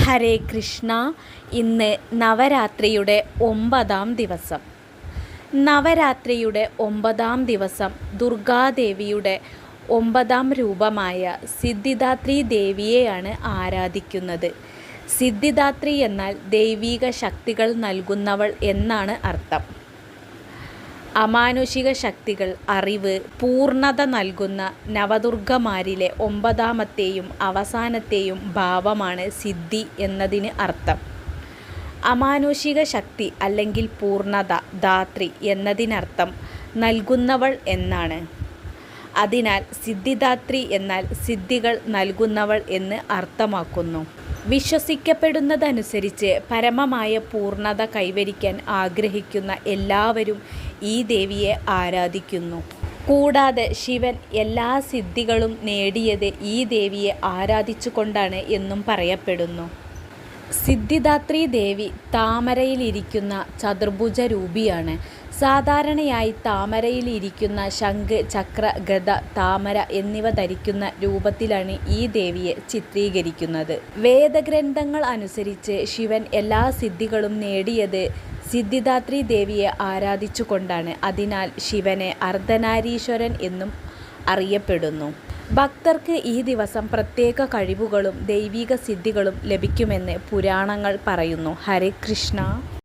ഹരേ കൃഷ്ണ. ഇന്ന് നവരാത്രിയുടെ 9-ാം ദിവസം. നവരാത്രിയുടെ 9-ാം ദിവസം ദുർഗാദേവിയുടെ 9-ാം രൂപമായ സിദ്ധിദാത്രി ദേവിയെയാണ് ആരാധിക്കുന്നത്. സിദ്ധിദാത്രി എന്നാൽ ദൈവിക ശക്തികൾ നൽകുന്നവൾ എന്നാണ് അർത്ഥം. അമാനുഷിക ശക്തികൾ, അറിവ്, പൂർണ്ണത നൽകുന്ന നവദുർഗമാരിലെ 9-ാമത്തെയും അവസാനത്തെയും ഭാവമാണ് സിദ്ധി എന്നതിന് അർത്ഥം. അമാനുഷിക ശക്തി അല്ലെങ്കിൽ പൂർണ്ണത, ധാത്രി എന്നതിനർത്ഥം നൽകുന്നവൾ എന്നാണ്. അതിനാൽ സിദ്ധിദാത്രി എന്നാൽ സിദ്ധികൾ നൽകുന്നവൾ എന്ന് അർത്ഥമാക്കുന്നു. വിശ്വസിക്കപ്പെടുന്നതനുസരിച്ച് പരമമായ പൂർണ്ണത കൈവരിക്കാൻ ആഗ്രഹിക്കുന്ന എല്ലാവരും ഈ ദേവിയെ ആരാധിക്കുന്നു. കൂടാതെ ശിവൻ എല്ലാ സിദ്ധികളും നേടിയത് ഈ ദേവിയെ ആരാധിച്ചുകൊണ്ടാണ് എന്നും പറയപ്പെടുന്നു. സിദ്ധിദാത്രി ദേവി താമരയിലിരിക്കുന്ന ചതുർഭുജ രൂപിയാണ്. സാധാരണയായി താമരയിലിരിക്കുന്ന ശംഖ്, ചക്ര, ഗദ, താമര എന്നിവ ധരിക്കുന്ന രൂപത്തിലാണ് ഈ ദേവിയെ ചിത്രീകരിക്കുന്നത്. വേദഗ്രന്ഥങ്ങൾ അനുസരിച്ച് ശിവൻ എല്ലാ സിദ്ധികളും നേടിയത് സിദ്ധിദാത്രി ദേവിയെ ആരാധിച്ചുകൊണ്ടാണ്. അതിനാൽ ശിവനെ അർദ്ധനാരീശ്വരൻ എന്നും അറിയപ്പെടുന്നു. ഭക്തർക്ക് ഈ ദിവസം പ്രത്യേക കഴിവുകളും ദൈവിക സിദ്ധികളും ലഭിക്കുമെന്ന് പുരാണങ്ങൾ പറയുന്നു. ഹരേ കൃഷ്ണ.